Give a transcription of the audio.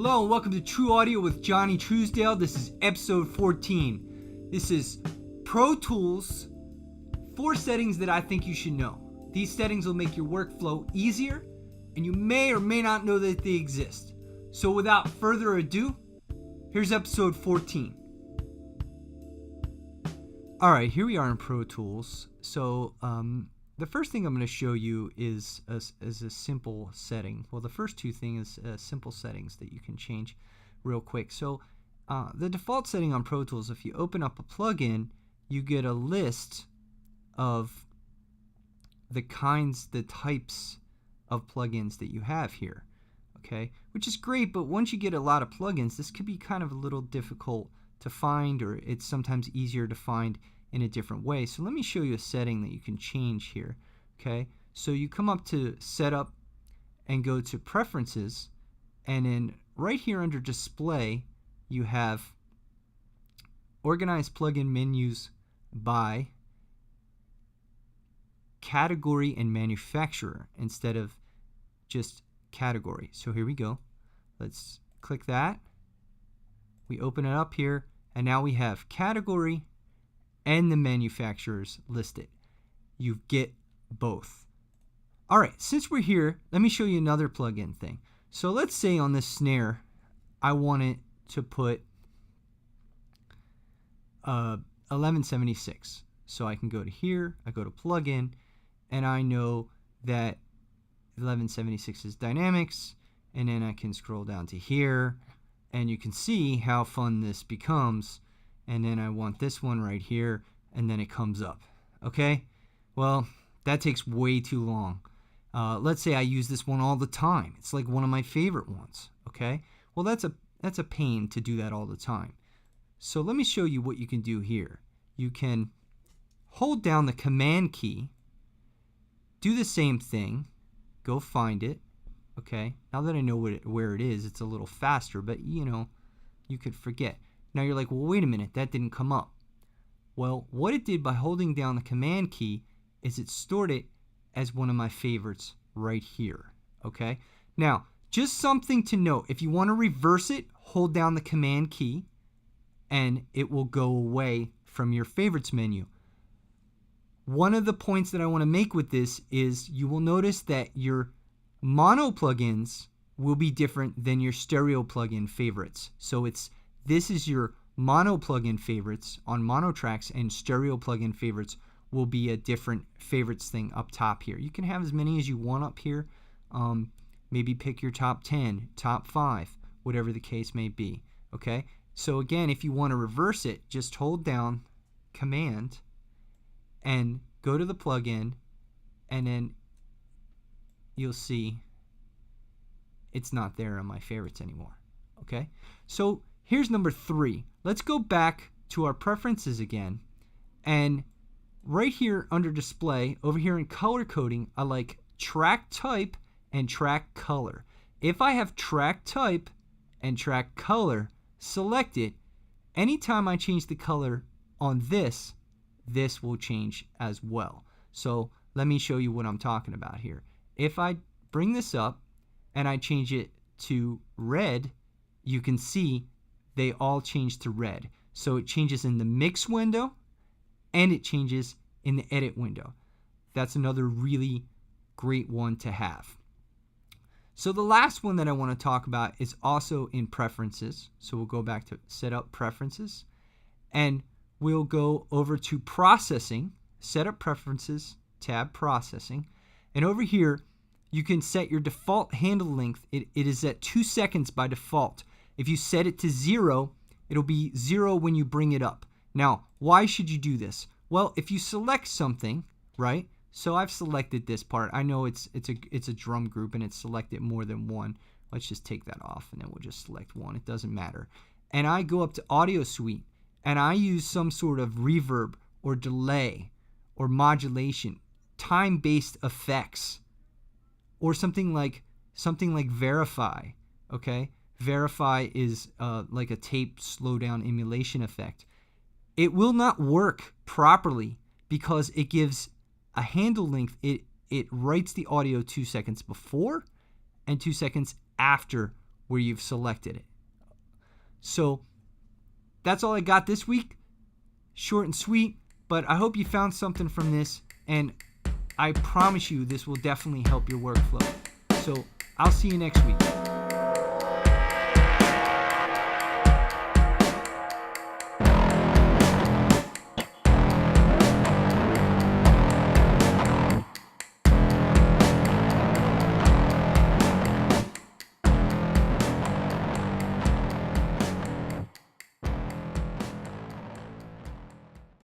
Hello and welcome to True Audio with Johnnie Truesdale. This is episode 14. This is Pro Tools, 4 settings that I think you should know. These settings will make your workflow easier, and you may or may not know that they exist. So without further ado, here's episode 14. Alright, here we are in Pro Tools. So the first thing I'm going to show you is a simple setting. Well, the first two things is simple settings that you can change real quick. So the default setting on Pro Tools, if you open up a plugin, you get a list of the types of plugins that you have here. Okay, which is great, but once you get a lot of plugins, this could be kind of a little difficult to find, or it's sometimes easier to find in a different way. So let me show you a setting that you can change here. Okay, so you come up to Setup and go to Preferences, and then right here under Display you have Organize Plugin Menus by Category and Manufacturer instead of just Category. So here we go. Let's click that. We open it up here, and now we have Category and the manufacturers listed. You get both. Alright, since we're here, let me show you another plugin thing. So let's say on this snare, I wanted to put 1176. So I can go to here, I go to plugin, and I know that 1176 is dynamics, and then I can scroll down to here, and you can see how fun this becomes. And then I want this one right here, and then it comes up. Okay, well, that takes way too long. Let's say I use this one all the time. It's like one of my favorite ones. Okay, well, that's a pain to do that all the time. So let me show you what you can do here. You can hold down the Command key, do the same thing, go find it. Okay, now that I know where it is, it's a little faster, but you could forget. Now you're like, well, wait a minute, that didn't come up. Well, what it did by holding down the Command key is it stored it as one of my favorites right here. Okay? Now, just something to note. If you want to reverse it, hold down the Command key and it will go away from your favorites menu. One of the points that I want to make with this is you will notice that your mono plugins will be different than your stereo plugin favorites. So this is your mono plugin favorites on mono tracks, and stereo plugin favorites will be a different favorites thing up top here. You can have as many as you want up here. Maybe pick your top 10, top 5, whatever the case may be. Okay, so again, if you want to reverse it, just hold down Command and go to the plugin, and then you'll see it's not there on my favorites anymore. Okay, so here's number 3. Let's go back to our preferences again, and right here under display, over here in color coding, I like track type and track color. If I have track type and track color selected, anytime I change the color on this will change as well. So let me show you what I'm talking about here. If I bring this up and I change it to red, you can see they all change to red. So it changes in the mix window and it changes in the edit window. That's another really great one to have. So the last one that I want to talk about is also in preferences. So we'll go back to Setup Preferences, and we'll go over to Processing, Setup Preferences, tab Processing, and over here you can set your default handle length. It is at 2 seconds by default. If you set it to 0, it'll be 0 when you bring it up. Now, why should you do this? Well, if you select something, right? So I've selected this part. I know it's a drum group and it's selected more than one. Let's just take that off and then we'll just select one. It doesn't matter. And I go up to Audio Suite and I use some sort of reverb or delay or modulation, time-based effects, or something like Verify. Okay? Verify is like a tape slowdown emulation effect. It will not work properly because it gives a handle length. It writes the audio 2 seconds before and 2 seconds after where you've selected it. So that's all I got this week. Short and sweet, but I hope you found something from this, and I promise you this will definitely help your workflow. So I'll see you next week.